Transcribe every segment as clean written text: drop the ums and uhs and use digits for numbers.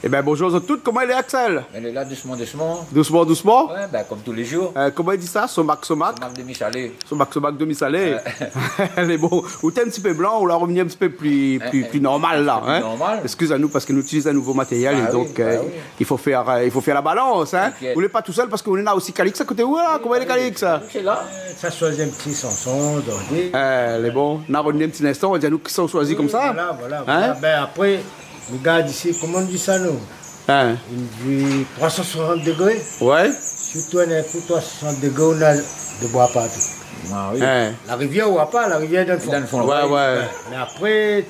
Eh bien, bonjour à toutes. Comment il est, Axel? Elle est là doucement, doucement. Doucement, doucement? Ouais, ben, comme tous les jours. Comment il dit ça? Somac, somac? Somac demi-salé. Somac demi-salé. Elle est bon. Ou t'es un petit peu blanc, ou la revenir un petit peu plus normal, là. Plus normal. Excusez-nous, parce qu'on utilise un nouveau matériel, et donc il faut faire la balance. Hein? Vous n'êtes pas tout seul, parce qu'on est là aussi. Calix, à côté où, là? Comment il est, Calix? C'est là. Ça choisit un petit chanson, d'ordi. Elle est bon. On a retenu un petit instant, on dit à nous qui sont choisis comme ça. Voilà. Hein? Ben après, regarde ici, comment on dit ça, nous? Hein? Une vue 360 degrés. Ouais. Surtout, un coup 360 degrés, on a de bois partout. Ah oui. Hein? La rivière, on voit pas, la rivière dans le fond. Dans le fond. Ouais. Mais après,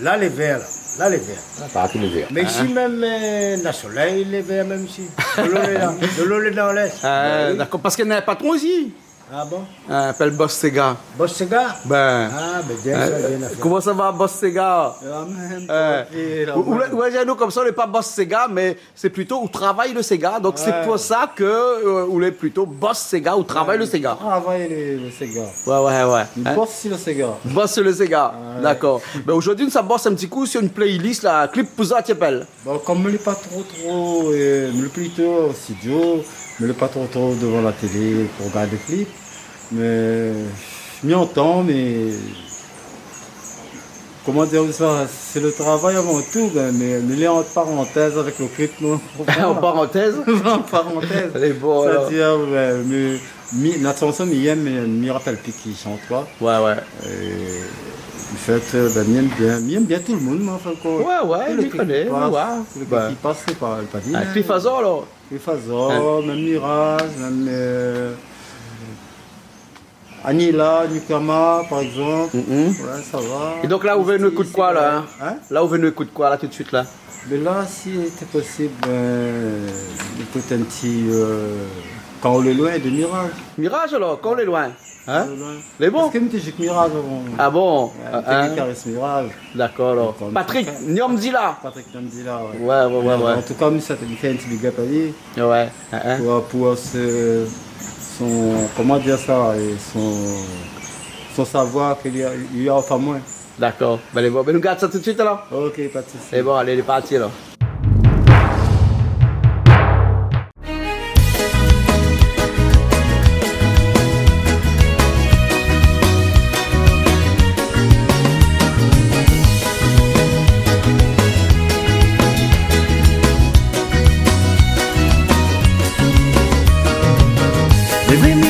là, les verts, là, les verts. Partout les verts. Mais ici, même, le soleil, les verts, même ici. De l'eau, est là. De l'eau, est dans l'est. D'accord, parce qu'il y a un patron aussi. Ah bon? Appelle Boss Sega. Boss Sega? Ben. Ah, ben, bien ça, bien affaire. Comment ça va, Boss Sega? Ouais, nous comme ça, on n'est pas Boss Sega, mais c'est plutôt où travaille le Sega. Donc c'est pour ça que on est plutôt Boss Sega, où travaille le Sega. Travaille le Sega. Ouais. Il bosse sur le Sega. Boss le Sega, d'accord. Mais aujourd'hui, nous ça bosse un petit coup sur une playlist, la clip Pouza Tiepel. Bon, comme je ne l'ai pas trop, je le plutôt au studio, je ne l'ai pas trop devant la télé pour regarder des clips. Mais je m'y entends, mais comment dire ça, c'est le travail avant tout, mais il est en parenthèse avec le clip. Non. En parenthèse. En parenthèse. Elle est bonne. C'est-à-dire, la chanson, il me rappelle plus qui chante quoi. Ouais. En fait, m'aime bien tout le monde, mais enfin quoi. Ouais, il connaît. Le qui passe, c'est pas dit. Puis Fazor, alors. Puis Fazor, même Mirage, même Anila, Nukama, par exemple. Ouais, ça va. Et donc là, vous venez écouter quoi, là? Hein? Là, vous venez écouter quoi, là, tout de suite, là? Mais là, si c'était possible, écoute un petit Quand on est loin de Mirage. Mirage, alors, quand on est loin. Hein? Loin. Les bons? Parce que je joue Mirage avant. Ah bon? Patrick Caresse Mirage. D'accord, alors. Patrick Nyomzila. Patrick Nyomzila, ouais. Ouais. En tout cas, ça te fait un petit big up à lui. Ouais. Pour comment dire ça, et son savoir qu'il y a enfin moins. D'accord. Ben, nous garde ça tout de suite alors. Ok, pas de soucis. C'est bon, allez, il est parti alors.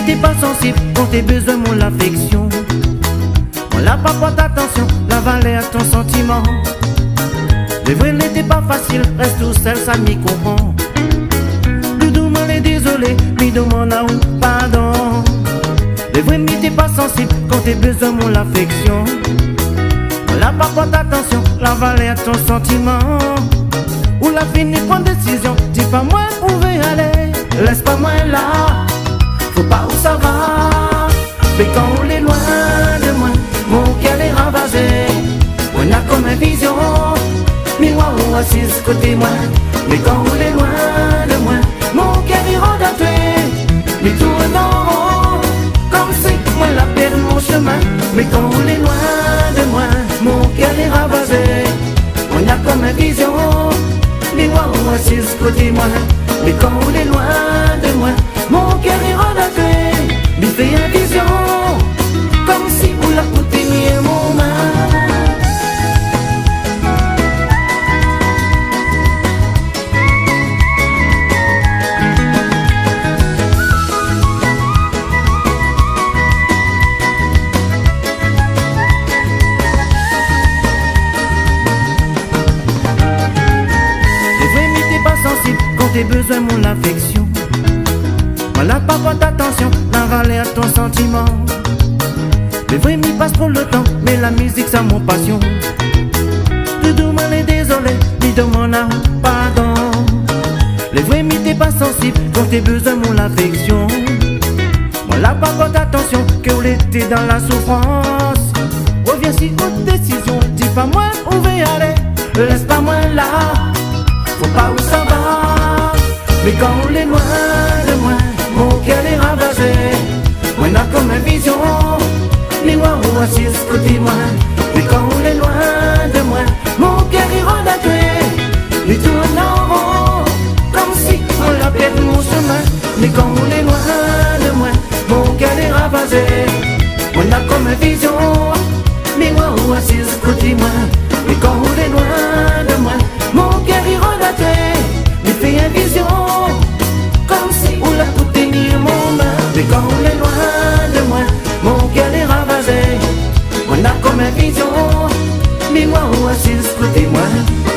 T'es pas sensible quand t'es besoin mon l'affection. On l'a pas porte attention, la valeur à ton sentiment. Les vrais n'était pas facile, reste tout seul, ça m'y comprend. Doudou m'en est désolé, mais demande à où pardon. Les vrais n'étaient pas sensible quand t'es besoin mon l'affection. On l'a pas porte attention, la valeur à ton sentiment. Ou la fini prend décision, dis pas moi où veut aller, laisse pas moi là. Faut pas où ça va, mais quand on est loin de moi, mon cœur est ravagé. On a comme une vision, miroir ou assise côté moi. Mais quand on est loin de moi, mon cœur est rendaté. Mais tourne en rond, comme si moi la perdu mon chemin. Mais quand on est loin de moi, mon cœur est ravagé. On a comme une vision, miroir ou assise côté moi. Mais quand on est loin de moi, mon cœur est rendaté. Il fait une vision, comme si vous la poutez mis mon main. Les vrais n'étaient pas sensibles quand t'es besoin mon affection. Voilà pas votre attention, la valeur à ton sentiment. Les vrais m'y passent pour le temps, mais la musique c'est mon passion. Doudou m'en est désolé, lui demande à pardon. Les vrais m'y t'es pas sensible quand t'es besoin mon affection. Voilà pas votre attention, que vous l'étiez dans la souffrance. Reviens si haute décision, dis pas moi où veut aller, laisse pas moi là. Faut pas où ça va, mais quand on est loin de moi, mon cœur est ravagé. On a comme une vision, miroir ou assise côté moi. Mais quand on est loin de moi, mon cœur est rendaté. Mais tourne en rond, comme une vision. Mais moi, où assise côté moi, mais quand on est loin de moi, mon cœur il redatait, mais fait une vision. Comme si on l'a pour tenir mon main. Mais quand on est loin de moi, mon cœur est ravagé. On a comme une vision. Mais moi, où assise côté moi,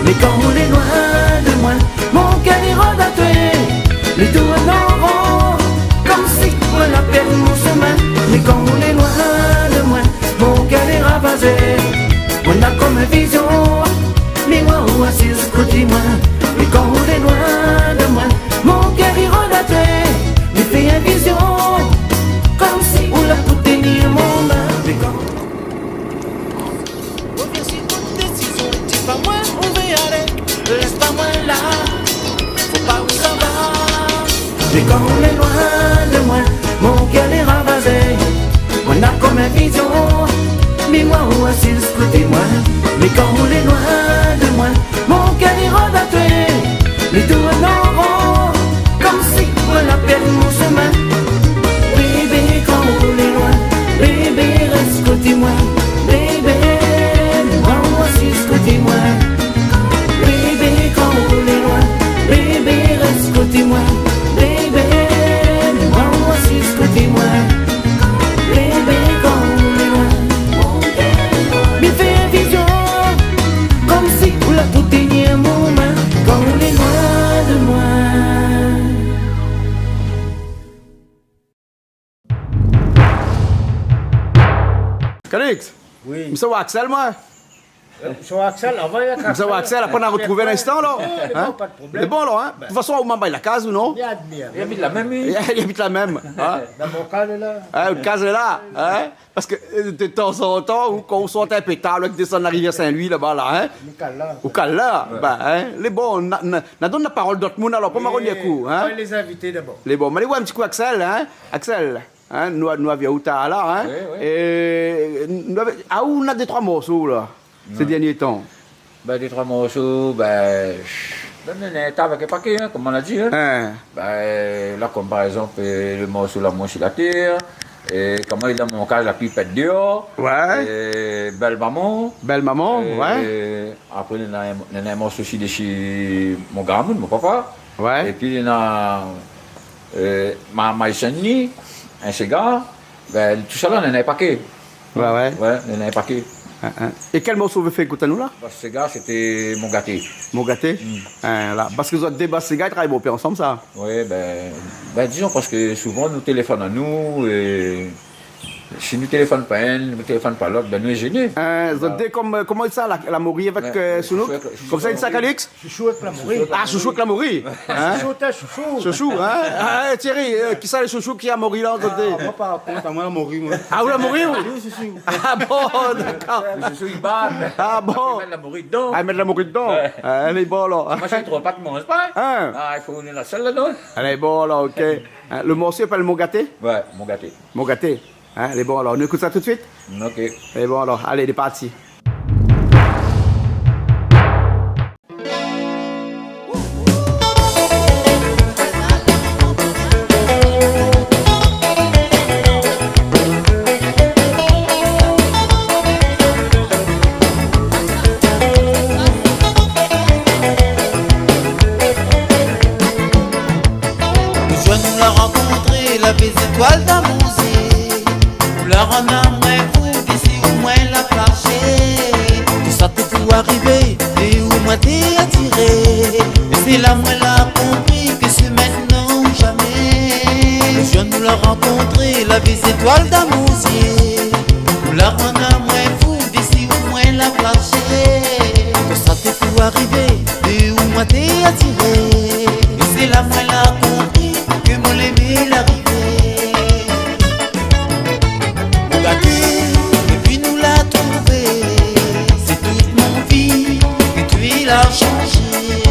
mais quand on est loin de moi, mon cœur est redaté. Mais tout en rond, comme si on a perdu mon chemin. Mais quand on est loin de moi, mon cœur est ravagé. On a comme une vision. Mais moi, où assise côté moi, mais quand on est loin de moi, mon cœur est redaté. Mais fait une vision, comme si on l'a pour tenir mon main. Mais quand pas moi, on veut y aller, laisse pas moi là, faut pas où ça va. Mais quand on est loin de moi, mon cœur est ravagé. On a comme une vision, mais moi où assise côté moi. Mais quand on est loin de moi, mon cœur est redaté. Mais tout en rond, comme si on a perdu mon chemin. Bébé, quand on est loin, bébé, reste côté moi. Bébé, moi où assise côté moi. Bébé, quand on est loin, bébé, reste côté moi. Bébé, moi où assise côté moi. Bébé, quand on est loin, mais fais vision, comme si on l'a pour tenir mon main. Quand on est loin de moi. Calix, Oui. Monsieur Axel, moi. Sur Axel, envoyez un Monsieur Axel, après on a retrouvé l'instant, là. Hein? Pas de problème. C'est bon, là, hein? De toute façon, on m'a la case ou non? Bien admis. Il habite la même île. Il habite la même. Hein? Dans mon cas, là. Hein, le case est là. Hein? Parce que de temps en temps, ou quand on soit impétable, avec descend la rivière Saint-Louis, là-bas, là, hein? Nickel, là. Au cas là, ben, hein? Les bons, on donne la parole d'autres monde, alors, pas marronner coup, hein? On va les inviter d'abord. Les bons, mais allez voir un petit coup Axel, hein? Axel, hein? Nous avions où t'as là, hein? Oui, oui. Et où on a des trois morceaux, là, ces derniers temps? Ben, des trois morceaux, ben, on est avec un paquet, hein, comme on a dit. Hein. Hein? Ben, là, comme par exemple, le morceau La Mouche sur la Terre, et comment il a mon cas, La Pipette dehors, Ouais. et Belle Maman. Belle maman, Et ouais. après, il y a un morceau aussi de chez mon grand-mère, mon papa. Ouais. Et puis, il y a ma Maïsani, un cigare. Ben, tout ça là, on en a un paquet. Ouais, ouais. Ouais, on en a un paquet. Hein, hein. Et quel morceau vous faites écouter nous là? Ce cigare, c'était mon gâté. Mon gâté? Hein, là. Parce que vous êtes des basses gars, ils travaillent bien ensemble, ça. Oui, ben disons parce que souvent nous téléphonons à nous et si nous téléphonons pas un, nous téléphonons pas l'autre, ben nous est gênés. Hein, vous êtes des comme, comment il ça, la Maury avec Ouais, Sounouk? chouchou Comme ça, il ça, Calix? Chouchou avec la mourie. Ah, chouchou avec la Maury. Hein? Chouchou, t'as chouchou. Chouchou, hein? Ah, Thierry, qui ça les chouchous qui a Maury là, vous êtes des? Moi, par contre, à moi, la Maury, moi. Ah, vous la Maury, vous? Oui, c'est sûr. Ah bon, d'accord. Je suis bas, Ah bon? la mourir dedans. Ah, mettre la Maury dedans? Ouais. Ah, elle est bonne, là. Moi je trouve pas de mon pas. Hein? Ah, il faut venir la salle là-dedans. Elle est bonne, là, ok. Hein, le morceau s'appelle Mon gâté? Ouais, mon gâté. Mon gâté. Hein, elle est bonne, alors. On écoute ça tout de suite? Ok. Elle est bonne, alors. Allez, il est parti. Nous la rencontrer, la bise étoile d'un musée. Nous la rendre moins fou, d'ici au moins la flasher. Tout ça peut tout arriver, et au moins t'es attiré. Et c'est là moi l'a compris que c'est maintenant ou jamais. Le jeune nous l'a rencontré, la bise étoile d'un musée. Nous la rendre moins fou, d'ici au moins la flasher. Tout ça peut tout arriver, et au moins t'es attiré. Et c'est là moi l'a compris que mon aimé l'arrivée. Mon gâté, depuis nous l'a trouvé. C'est toute mon vie que tu l'as changé.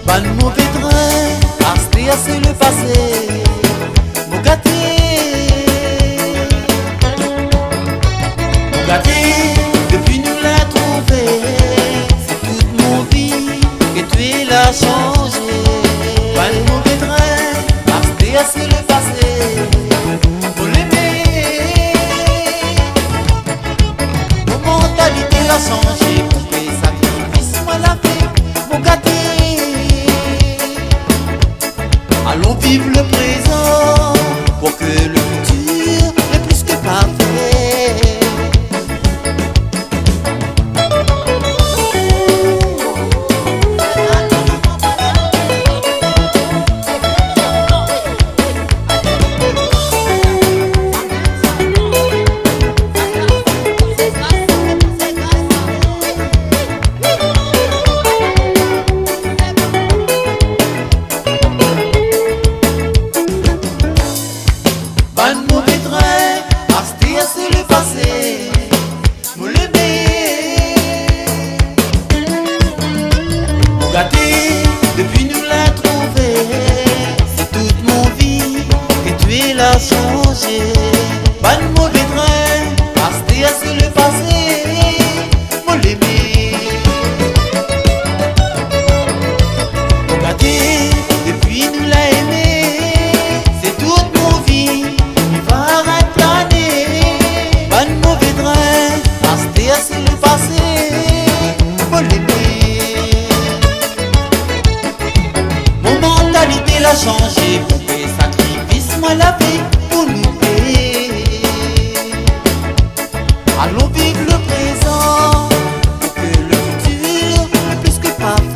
Pas de mauvais train, à c'est le passé. Mon gâté, mon gâté, depuis nous l'a trouvé. C'est toute mon vie que tu l'as changé. Pas de mauvais train, c'est le passé. Pour l'aimer, l'a changé. Pour que sacrifice, moi la fait pour gâter. Allons vivre le présent pour que le futur est plus que parfait. Depuis nous l'a trouvé, c'est toute mon vie que tu es là changé. Pas de mauvais train, resté à ce le passé, mon l'aimé. Regardez, depuis nous l'a aimé, c'est toute mon vie, il va arrêter planer. Pas de mauvais train, resté à ce le passé, mon l'aimé. L'a changé pour que sacrifice, moi la vie pour nous payer. Allons vivre le présent pour que le futur est plus que parfait.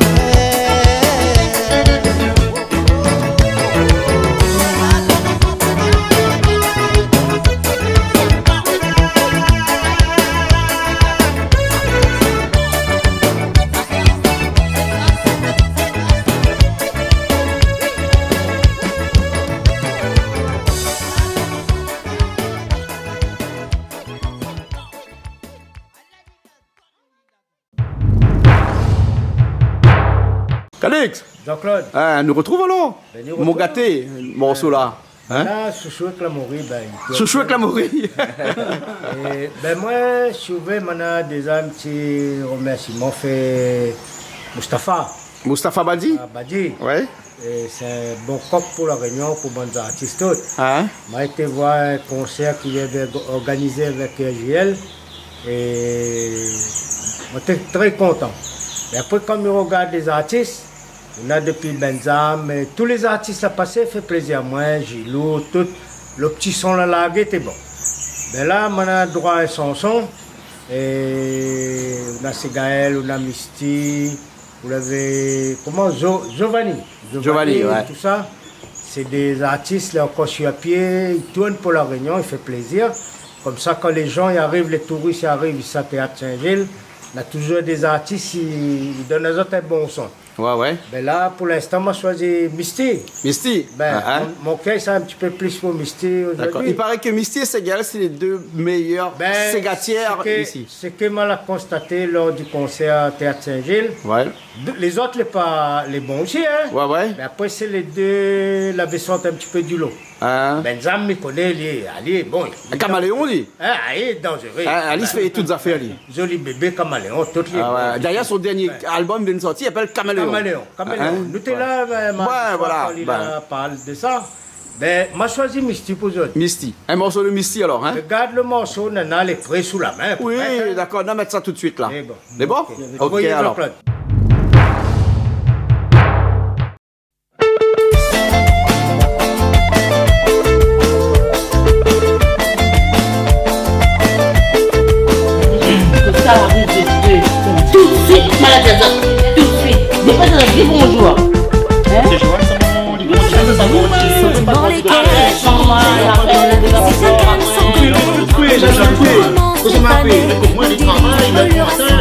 Calix, Jean-Claude. nous retrouve alors. Ben, nous Mon retrouvons. gâté, morceau là. Hein? Là, Chouchou avec la Maury, ben, il peut- Chouchou avec la Maury. Et, ben moi, je trouvais maintenant des un petit remerciement fait Mustapha Mustapha Badi. Badi. Ouais. Et c'est un bon coq pour la Réunion, pour les artistes. Hein? J'ai été voir un concert qu'il avait organisé avec JL et j'étais très content. Et après, quand je regarde les artistes, on a depuis Benzam, et tous les artistes à passer fait plaisir à moi, Gilou, tout. Le petit son là, largué était bon. Mais là, on a droit à un chanson. Et on a Segaël, on a Misty, vous l'avez. Comment Giovanni, Giovanni, ouais. tout ça. C'est des artistes, là, quand je suis à pied, ils tournent pour la Réunion, il fait plaisir. Comme ça, quand les gens y arrivent, les touristes y arrivent ici à Théâtre Saint-Gilles, on a toujours des artistes, ils donnent aux autres un bon son. Ouais, ouais. Ben là, pour l'instant, moi, je choisis Misty. Misty. Ben, Ah, hein? mon cœur, c'est un petit peu plus pour Misty D'accord. aujourd'hui. Il paraît que Misty et Segal, c'est les deux meilleures Ben, ségatières c'est que- ici. Ce que moi l'a constaté lors du concert à Théâtre Saint-Gilles, Ouais. les autres, les bons aussi, hein. Ouais, ouais. Mais après, c'est les deux, la descente un petit peu du lot. Hein? Benzam me connaît, il est bon. Un caméléon, lui. Ah, il est dangereux. Hein, Alice fait toutes les affaires, lui. Joli bébé caméléon, tout les Ah, ouais. D'ailleurs, son dernier album vient de sortir, il s'appelle Caméléon. Caméléon, caméléon. Hein? Nous t'es là, voilà, quand il ben. parle de ça. Ben, moi, choisi Misty pour aujourd'hui. Misty. Un morceau de Misty, alors, hein? Regarde le morceau, on a les prêts sous la main. Oui, Hein? d'accord, on va mettre ça tout de suite, là. C'est bon. C'est bon? Ok, Envoyez alors. Jean-Claude. Ça arrive tout de suite, malade à ça, tout de suite. Des fois, ça dit bonjour. Hein? C'est jouable, ça, mon lit. Dans les cages, Comment ça m'appelle? Moi, les travail, il a commencé.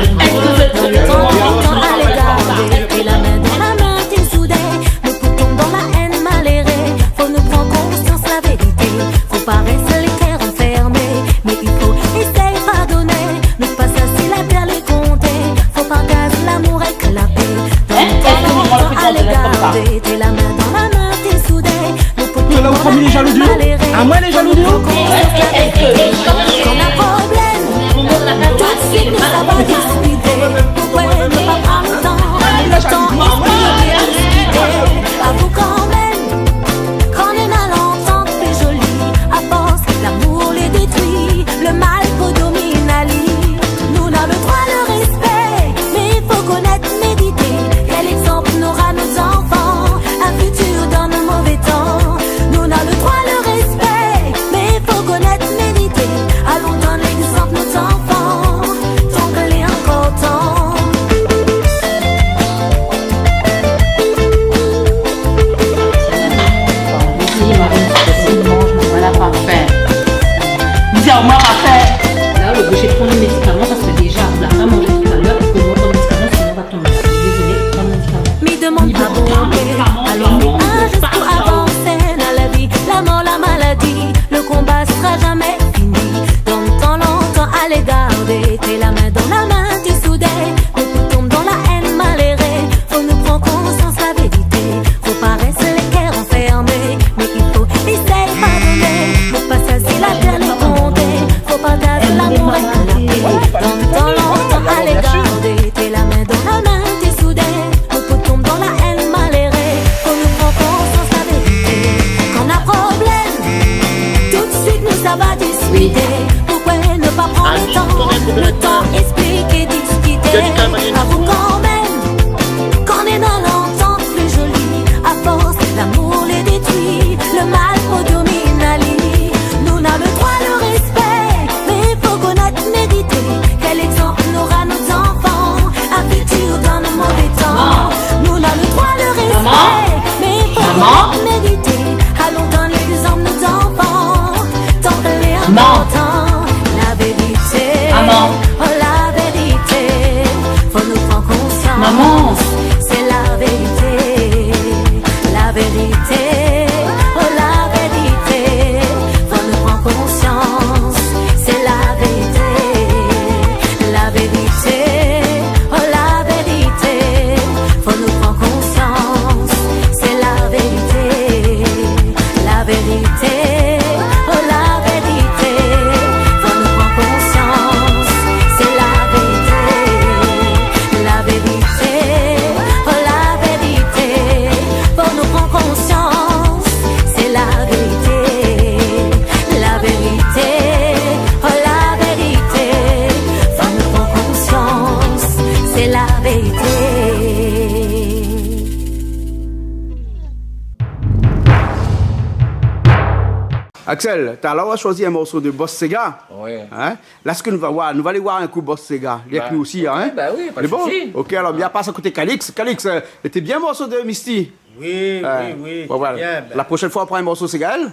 Axel, tu as là choisi un morceau de Boss Sega. Oui. Hein? Là, ce que nous allons voir, nous allons aller voir un coup Boss Sega. Il y a que nous aussi, hein? Bah oui, pas de C'est bon? souci. Ok, alors, bien passe à côté Calix. Calix, était bien morceau de Misty. Oui, oui. Bon, voilà. Bien, La prochaine fois, on prend un morceau Sega, elle?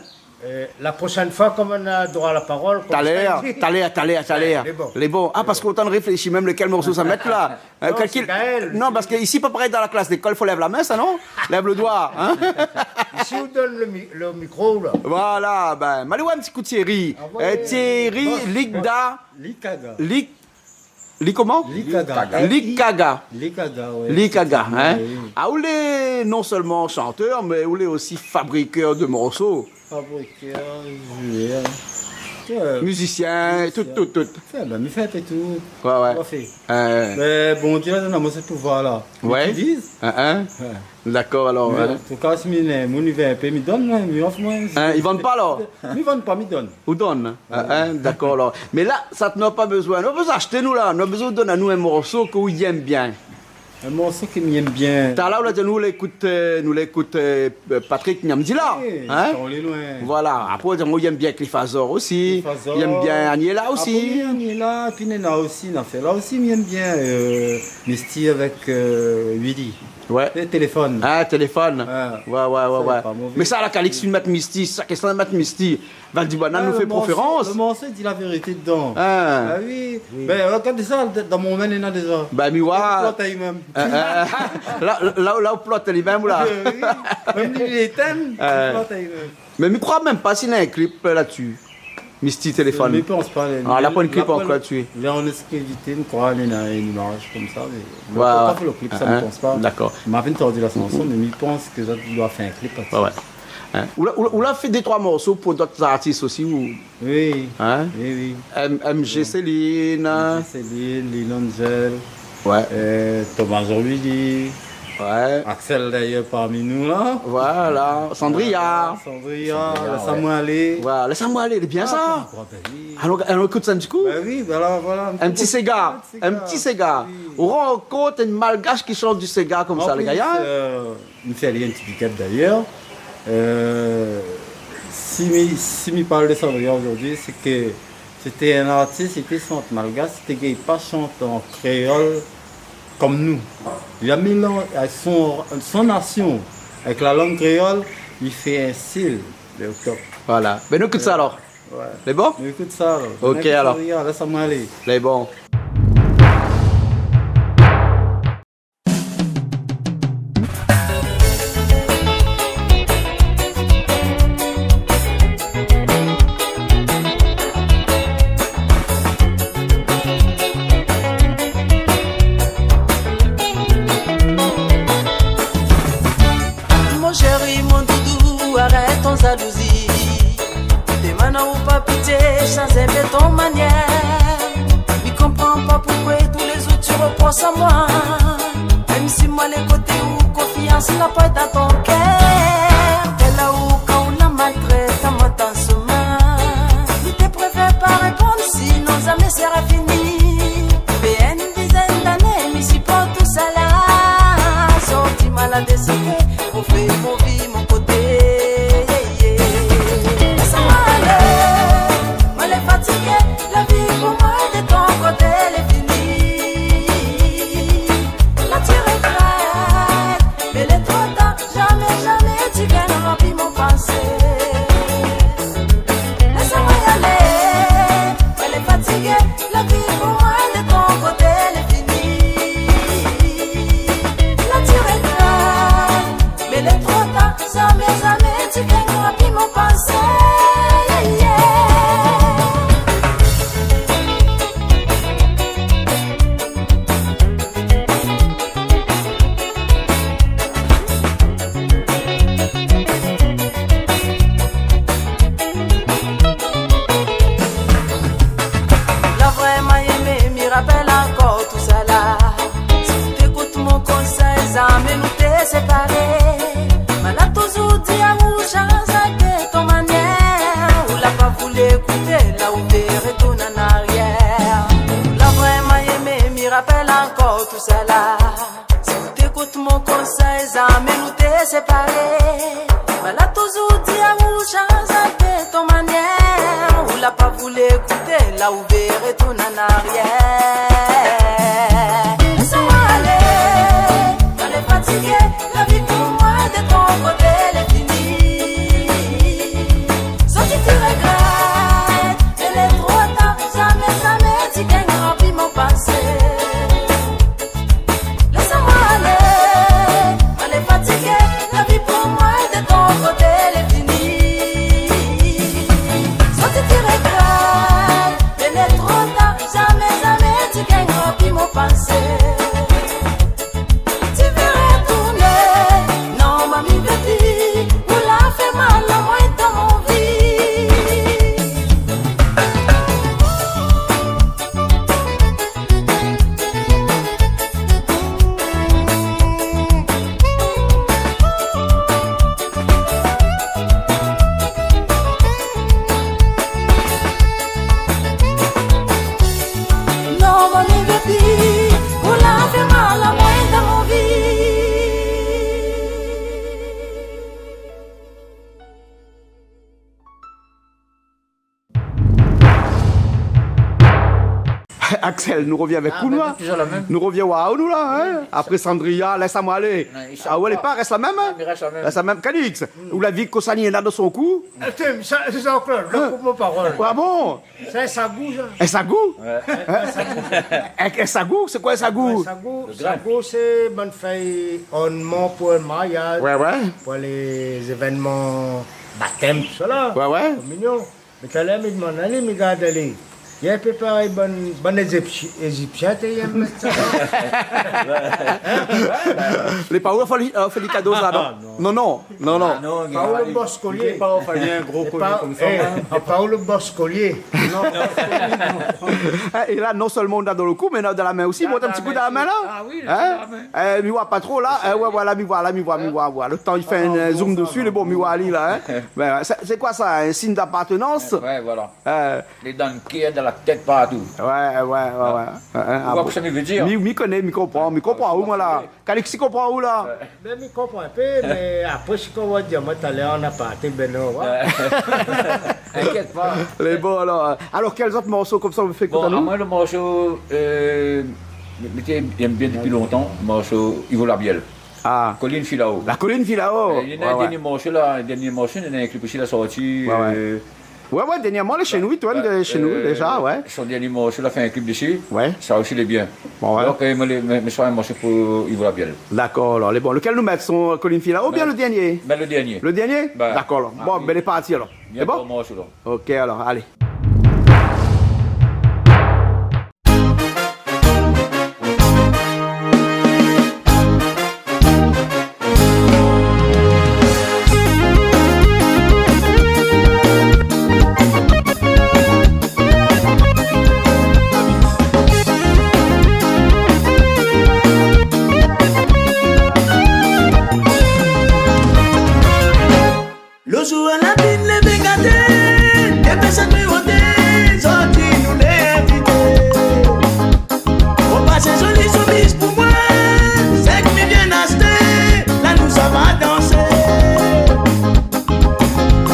La prochaine fois, comme on a droit à la parole... T'as l'air. Les bons. Ah, parce qu'on t'en réfléchit même lequel morceau ça mettre là. Non, c'est Gaël. Non, parce qu'ici, pas pareil dans la classe d'école, il faut lever la main, ça non? Lève le doigt. Hein? Ici, on donne le micro, là. Voilà, ben, Malouane, un petit coup de Thierry. Thierry, Ligda. Likaga. Comment? Likaga. Likaga. Likaga, ouais. Likaga, hein? Oui. Ah, vous l'êtes non seulement chanteur, mais vous l'êtes aussi fabriqueur de morceaux. Fabriqueur, joueur. Musicien, tout. Mais fait et tout. Ouais. Pas fait. Mais bon Dieu, on a ce pouvoir-là. Ouais. Ils disent. Ouais. D'accord, alors. En tout cas, si mon hiver, me donne, mais offre moi. Ils vendent pas alors? Ils vendent pas, ils donnent. Ou donne. D'accord, alors. Mais là, ça n'a pas besoin. Nous avons besoin d'acheter nous là. Nous avons besoin de donner à nous un morceau que vous aimez bien. Un morceau qui m'aime bien. T'as là, nous l'écoute Patrick Niamdila. Hein? On est loin. Voilà. Après, on aime bien Cliff Azor aussi. Il aime bien Aniela aussi. Aniela, puis Nena aussi. Là aussi, m'aime bien. Misty avec Willy. Ouais. Le téléphone. Ah, téléphone. Ouais. Pas mauvais. Mais ça, la Calix, une mettre Misty. Ça, qu'est-ce qu'on mettre Misty? Valdiboana nous fait préférence. Le morceau dit la vérité dedans. Ah oui. Ben, regardez ça, dans mon main, il y en a déjà. Ben, mais ouais. Là, au plot, elle est même là. Même les thèmes, mais je crois même pas s'il y a un clip là-dessus. Misty téléphone. Je ne pense pas. Ah, là, pas un clip encore là-dessus. Là, on est évité, je crois, il y a une image comme ça. Mais pas le clip, ça ne pense pas. D'accord. Je m'avais entendu la chanson, mais je pense que ça doit faire un clip. Ouais. Ou l'a fait 2-3 morceaux pour d'autres artistes aussi ou... Oui. Hein? Oui. MG Céline. Lil Angel. Ouais. Thomas Willy. Ouais. Axel d'ailleurs parmi nous là. Voilà. Sandria. La Samuel. Voilà. Laisse-moi aller, c'est bien ça. Alors écoute ça un petit coup. Oui, voilà. Un petit Sega. On rencontre une malgache qui chante du Sega comme ça, les gars. Nous fait rien typique d'ailleurs. Si je parle de Sandria aujourd'hui, c'est que c'était un artiste, c'était chante malgache, c'était qu'il pas chante en créole comme nous. Il a mélangé son nation avec la langue créole, il fait un style de top. Voilà. Mais nous écoute ça alors. Ouais. C'est bon? Écoute ça alors. Ok alors. Laisse-moi aller. C'est bon. Ton manière, je comprends pas pourquoi tous les autres tu repenses à moi. Même si moi les côtés où confiance n'a pas dans ton cœur. T'es là où quand on la maltraite, à moi dans ce main. Je te préfère pas répondre sinon jamais sera fini. Mais une dizaine d'années, mais si pas tout ça là. Sorti malade et c'est que on fait mon vie, mon côté. La vie pour moi de ton côté elle est finie. La tire est prête, mais les trop tard, jamais tu gagneras plus mon passé. Laisse-moi y aller, elle est fatiguée. La vie pour moi de ton côté elle est finie. La tire est prête, mais les trop tard, jamais tu gagneras plus mon passé. Rappelle encore tout ça là. Si t'écoutes mon conseil, ça me nous t'es séparés. Mais là toujours dit à vous, j'ai ton manière. Ou l'a pas voulu écouter, là où t'es retourné en arrière. La vraiment aimé, me rappelle encore tout ça là. Si t'écoutes mon conseil, ça me nous t'es séparés. voilà toujours dit à où changer ton manière. Ou l'a pas voulu écouter, l'a ouvert et tourne en arrière. Laisse-moi aller, dans les fatigués, la vie pour moi de ton côté, elle est finie. Sauf si tu regrettes, elle est trop tard, jamais, jamais tu gagneras plus mon passé. Laisse-moi aller, dans les fatigués, la vie pour moi de ton côté, elle est finie. Sauf si tu regrettes, elle est trop tard, jamais, jamais tu gagneras plus mon passé. Tu verrais tourner, non, mamie petit, vous l'a fait mal à moi dans mon vie. Non, mamie petit, vous l'a fait mal à moi dans mon vie. Axel nous revient avec Ah, Kounoua. mais toujours la même. Nous revient à nous là. Hein? Après Sandria, laisse-moi aller. Non, il Ah ouais, les pas, reste la même. Hein? il reste la même. Reste la même. Calix, où la vie que Kosani est là dans son cou. Attends, c'est encore, là, pour ma parole. Ah bon? C'est un sagou, ça. Un sagou? Un sagou? C'est quoi un sagou? Sagou, c'est bonne feuille ornement pour le mariage, Ouais, ouais. pour les événements baptême, tout ça là. Ouais, ouais. C'est mignon. Mais t'as l'air, mais demande, allez, mais regarde, allez. Il y a un peu pareil, bon égyptien, tu y a mettre ça. Les parents font les cadeaux là, non? Non. Non, Paolo Boscolier. Pas fallait un gros collier comme ça. Paolo Boscolier. Et là, non seulement on a dans le cou, mais on a dans la main aussi. Bon, t'as un petit coup dans la main là? Ah oui, Hein? Mi voit pas trop là. Ouais, voilà, mi voit. Le temps il fait un zoom dessus, le bon mi voit Ali là. Hein? Ben, c'est quoi ça? Un signe d'appartenance? Ouais, voilà. Euh, Les dents qui dans la tête partout. Ouais. Tu vois ce que ça veut dire? Mi connaît, mi comprend où moi là? Calixi comprend où là? Ben, je comprends un peu, mais après, je comprends dire, moi, tout à l'heure, on a parté, ben non. T'inquiète pas. Les bons alors. Alors, quels autres morceaux comme ça vous faites Bon, à nous? moi, le morceau, j'aime bien depuis longtemps, le morceau Ivo Labiel. Ah, Colline Filao. la colline Filao. Il y a un dernier morceau là, il y a un clip aussi, la sortie. Ouais, dernièrement, les chez nous, toi, chez nous, déjà, ouais. Son dernier morceau, il a fait un clip dessus. Ouais. Ça aussi, il est bien. Bon, ouais. Donc, je suis un morceau pour Ivo Labiel. D'accord, alors, les bons. Lequel nous mettre son colline Filao ou bien le dernier? Ben, le dernier. Le dernier? Ben, D'accord, alors. Bon, oui. ben, les parties alors. Bien C'est bon? bon morceau là. Ok, alors, allez. Le jour à la ville, les bégatés, des personnes prioritaires, sortis nous les invités. Au passé, joli soumise pour moi, c'est que me viennent acheter, là nous ça va danser,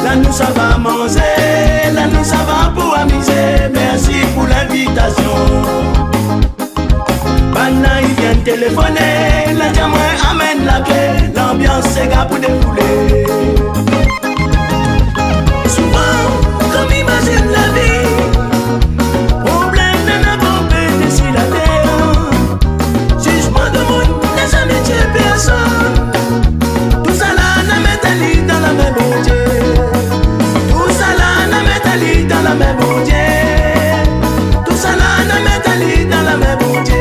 là nous ça va manger, là nous ça va pour amuser. Merci pour l'invitation. Maintenant ils viennent téléphoner, la diamant amène la clé, l'ambiance c'est gars pour défouler. Comme imagine la vie, problème n'a pas pété sur la terre. Jugement de monde n'a jamais tué personne. Tout ça là n'a métallique dans la même Dieu. Tout ça là n'a métallique dans la même Dieu. Tout ça là n'a métallique dans la même Dieu.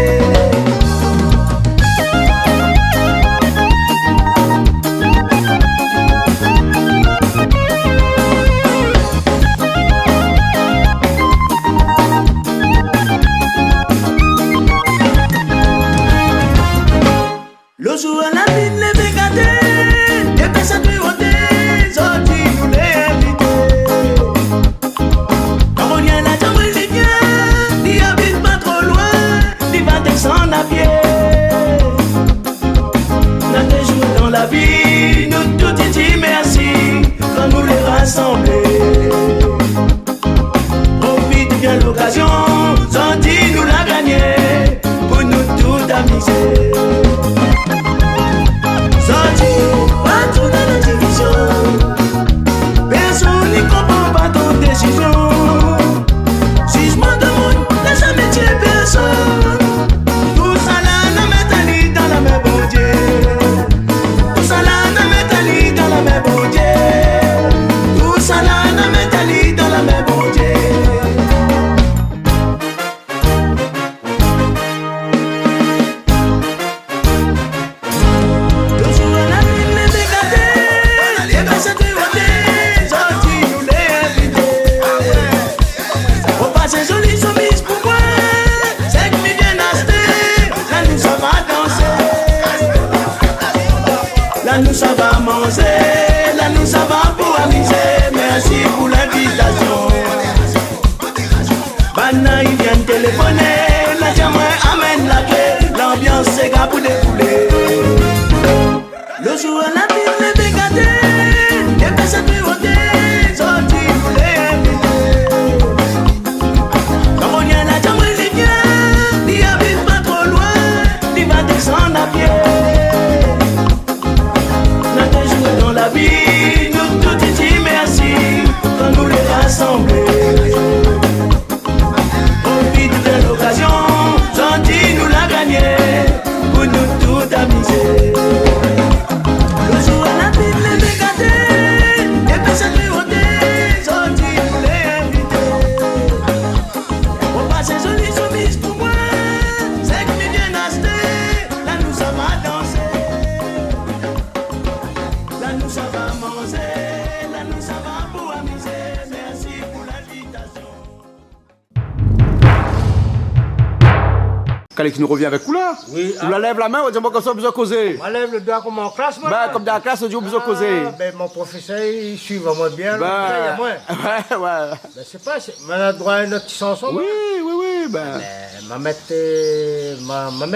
Calix nous revient avec couleur. Oui, On la lève la main, on dit qu'on a besoin de causer. On lève le doigt comme en classe, moi. Ben, comme dans la classe, on dit qu'on a besoin de causer. Ben, mon professeur, il suit vraiment bien. Il y a moins. Ouais. Ben, c'est pas, on a droit à notre petit chanson. Oui, ben. Ma maître,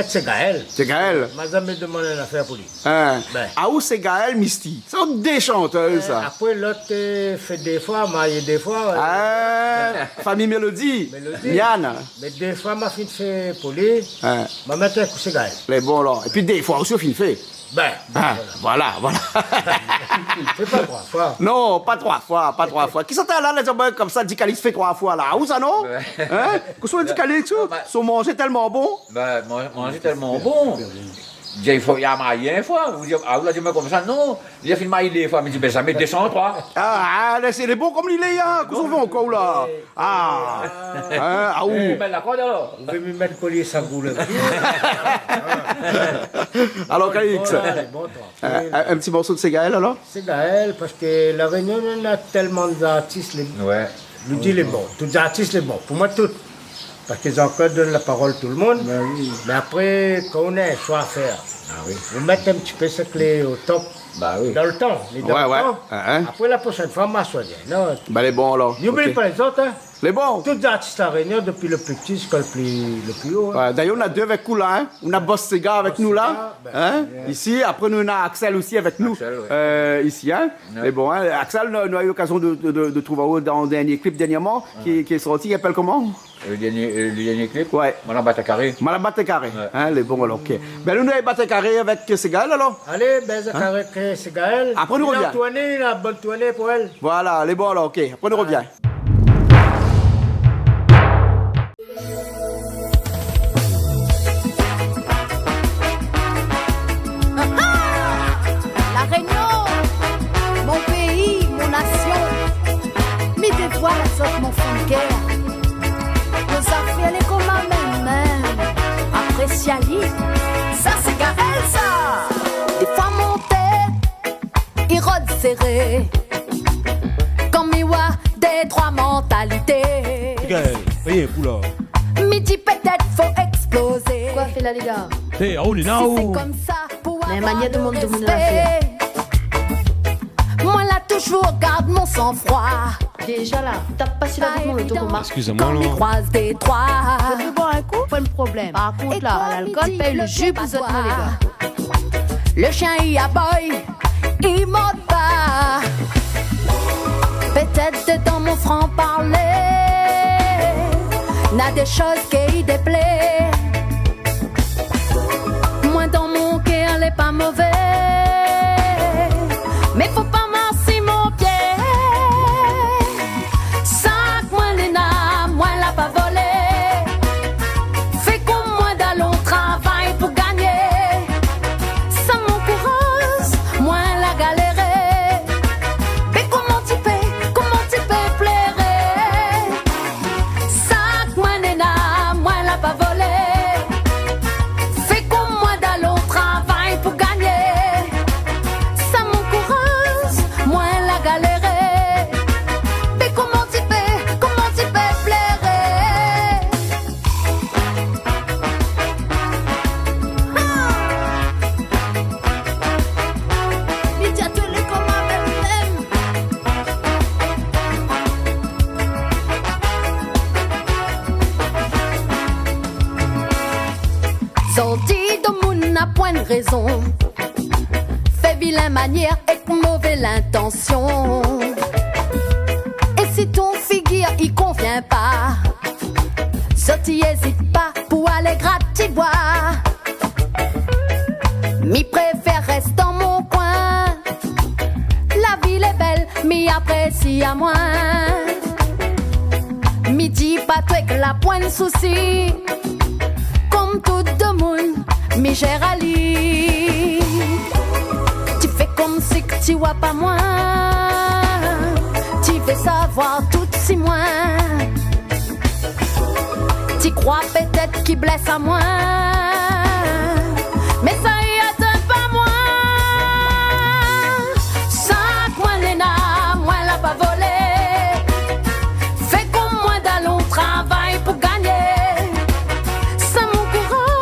c'est Gaël. C'est Gaël. M'a jamais demandé une affaire pour lui. Hein. Ben. Ah, où c'est Gaël Misty? C'est des chanteuses, ça. Après, l'autre fait des fois, marié des fois. Famille Mélodie. Miane. Mais des fois, ma fille fait pour lui. Hein. Ma maître, c'est Gaël. Les bons, là. Et puis des fois aussi, au fin fait. Ben, voilà. c'est pas 3 fois. Non, pas 3 fois. Qui sont là, les hommes comme ça, dit Calix fait 3 fois, là. Où ça, non? Hein? Que soit dit Calix, son manger tellement bon. Ben, manger tellement bon. Il faut y a marié une fois. Vous dites, ah, vous l'avez dit comme ça, non. Il a fait marier des fois, mais il dit, ben, ça met 203. C'est les bons comme il est, hein. Qu'est-ce qu'on fait encore, là? Où? Ben, la corde, alors. Vous pouvez me mettre collier sa boule. Alors, Calix, un petit morceau de Ségaël, alors? C'est Gaël, parce que la Réunion, on a tellement d'artistes. Ouais. Je dis les bons. Tous les artistes, les bons. Pour moi, tous. Parce qu'ils encore donnent la parole à tout le monde. Mais après, quand on a un choix à faire, vous mettez un petit peu ce clé au top. Dans le temps. Après, la prochaine fois, on va choisir. Ben, les bons, alors. N'oubliez pas les autres. Hein. Les bons. Tous les artistes à Réunion, depuis le plus petit jusqu'au le plus haut. Hein. D'ailleurs, on a 2 avec nous là. Hein. On a Boss Sega avec nous là. Ici. Après, nous, on a Axel aussi avec nous. Ici. Hein. Mais bon, hein. Axel, nous avons eu l'occasion de trouver dans le dernier clip dernièrement qui est sorti. Il s'appelle comment? Le dernier clip? Ouais. Malabate carré. Malabate carré. Hein, les bons, alors, ok. Ben, nous avons battu carré avec Ségaël, alors? Allez, ben, avec Ségaël. Après, nous revient. Il a bonne tournée pour elle. Voilà, les bons, alors, ok. Après, nous revient. La Réunion, mon pays, mon nation, mes devoirs, la sorte mon fond de guerre. Nos affaires, les communs, même, appréciali, ça c'est Gaël, ça. Des fois monter, il rôde serré, comme il voit des 3 mentalités. Gaël, voyez, poula. Midi peut-être faut exploser. Quoi fait là les gars? Hey, on est là Si où? c'est comme ça, pour Mais avoir mania de le monde de respect. la faire. Moi là toujours garde mon sang-froid. Déjà là, tape pas sur la tête le tour marque. Excusez-moi, Quand là. il croise des trois. Vous voulez boire un coup? Pas de problème. Par contre Et là, toi, l'alcool midi, paye le le jus pour fait vous pas les gars. Le chien il aboye, il monte pas. Peut-être dans mon franc-parler, n'a des choses qui déplaît. Moi dans mon cœur, elle est pas mauvais. Mais faut pas marcher mon pied. Sac moi l'ena, moi l'a pas volé. Fais comme moi dans long travail pour gagner. Ça m'encourage, moi la galérer. Mais comment tu peux plaire? Sac moi l'ena, moi l'a pas volé. Fais comme moi dans long travail pour gagner. Ça m'encourage, moi la galérer. Mais comment tu peux plaire? Il dit à tous les communs même. Sorti de moun n'a point de raison. Fait vilain manière et mauvaise intention. Et si ton figure y convient pas, sorti hésite pas pour aller gratter-boire. Mi préfère rester dans mon coin. La ville est belle, mi apprécie à moi. Mi dit pas toi que la pointe souci. Comme tout le monde, mi gère à lui. Tu fais comme si que tu vois pas moi. Tu veux savoir tout si moi. Tu crois peut-être qu'il blesse à moi. Mais ça y atteint pas moi. Sac moi l'ena, moi l'a pas volé. Fais comme moi dans long travail pour gagner. Ça m'encourage.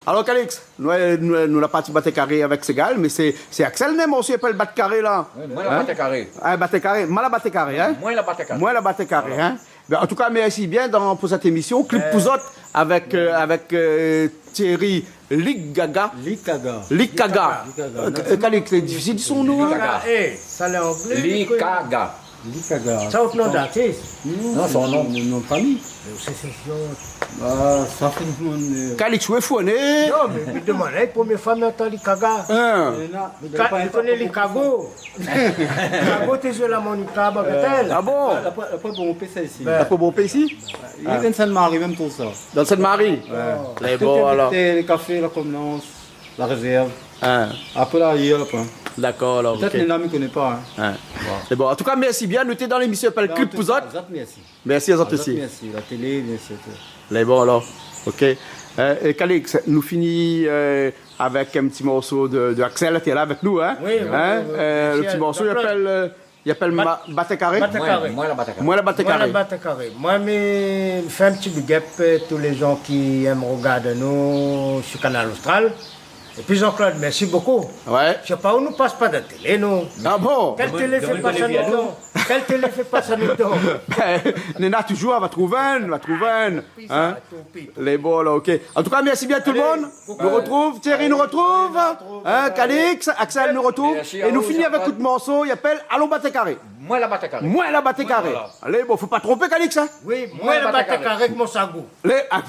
Alors, Calix, nous la partie battre carré avec Segal, mais c'est Axel même aussi appelle battre carré là. Oui, moi la battre carré. Ah, battre carré, moi la battre carré, hein. Moi la battre carré. Moi la battre carré, hein. Ben, en tout cas, merci bien pour cette émission. Clip Pouzotte avec Thierry Likaga. Likaga. Calix, c'est difficile son nom. Ça l'est anglais. Likaga. Ça au nom d'artiste. Non, son nom. Nom de famille. Ça fait du monde. Calix, tu es fou, hein? Non, mais je me demande, la première fois, j'entends Likaga. Je connais Likago. Likago, tu es la Monica Bagatelle. Ah bon? Après, bon, on peut ça ici. T'as pas bon pays ici? Il est dans Sainte-Marie, même tout ça. Dans Sainte-Marie? Ouais. Bon, alors. Les cafés, la convenance, la réserve. Après, là, il y a le point. D'accord, alors. Peut-être les noms, ne connaissent pas. C'est bon. En tout cas, merci bien. Nous étions dans l'émission appelle Clip Pouzotte. Merci. Merci à vous aussi. Merci. La télé, merci. Les bon, alors. OK. Et Calix, nous finissons avec un petit morceau de Axel qui est là avec nous, hein? Oui, le petit morceau, il appelle Battre carré. Moi la battre carré. Moi la battre carré. Moi, je fais un petit big up tous les gens qui aiment regarder nous sur Canal Austral. Et puis Jean-Claude, merci beaucoup. Ouais. Je sais pas où nous passe pas de télé, nous. Ah bon? Quelle télé fait pas ça nous temps? Quelle télé fait pas ça nous temps? Nena toujours, va trouver un. Hein? Les bons là, ok. En tout cas, merci bien tout le monde. Nous retrouve, Thierry nous retrouve, hein, Calix, Axel nous retrouve. Et nous finissons avec un coup de morceau, il appelle Allons battre carré. Moi la battre carré. Moi la battre carré. Allez, bon, faut pas tromper Calix, hein? Oui, moi la battre carré avec mon sagou.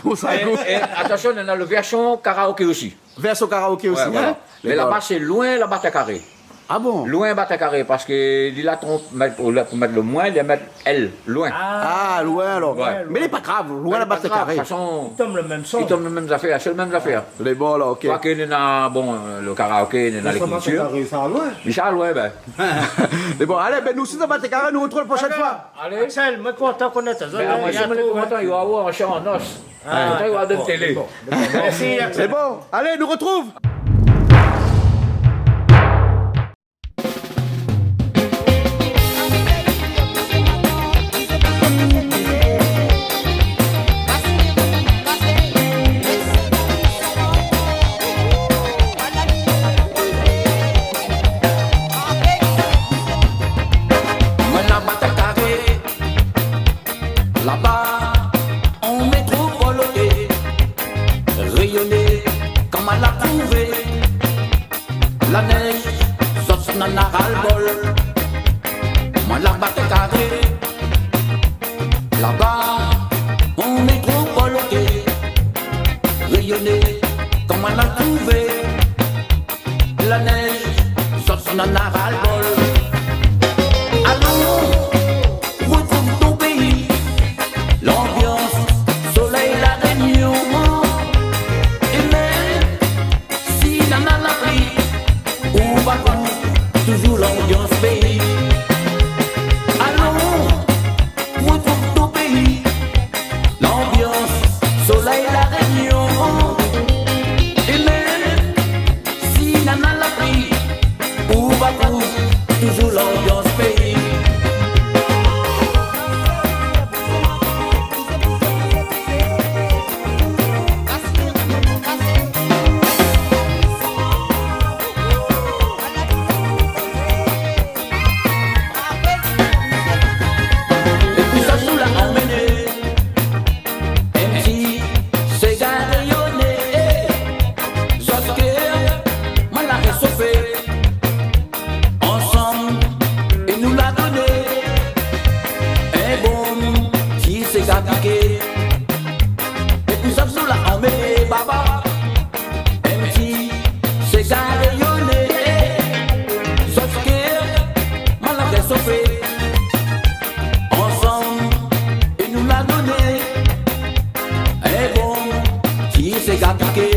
Mon sagou. Et attention, on a le version karaoké aussi. Version karaoké aussi, voilà. hein? Mais là-bas, c'est loin la battre carré. Ah bon? Loin battre carré, parce que il a trompé, pour mettre le moins, il a mettre L, loin. Ah, loin alors. Ouais. Mais il n'est pas grave, loin la battre carré. De toute façon, Ils tombent le même son. ils tombent les mêmes affaires, c'est les mêmes affaires. Les bons là, ok. Quoi qu'il y a, bon, le karaoké, il y a l'écriture. Ça va loin. Mais ça, loin, ben. Mais bon, allez, ben nous aussi dans battre carré, nous retrouvons la prochaine fois. Allez. Axel, moi, content qu'on ait ta zone. Ben, moi, je me content, il va y avoir un chant en os. Il va y avoir de télé. Merci, C'est bon, allez, nous retrouve. Là-bas, on métropole rayonner comme à la trouver. La neige, sauce n'en a ras-le-bol. Moi là-bas t'es carré. Là-bas, on métropole rayonner comme à la trouver. La neige, sauce n'en a ras-le-bol. L'ambiance, soleil, la réunion. Et même si la n'a la pris, ou va toujours l'ambiance pays. Allons, retrouve ton pays. L'ambiance, soleil, la réunion. Et même si la n'a la pris, ou va toujours l'ambiance pays. Ensemble, et nous l'a donné. Et bon, qui s'est appliqué.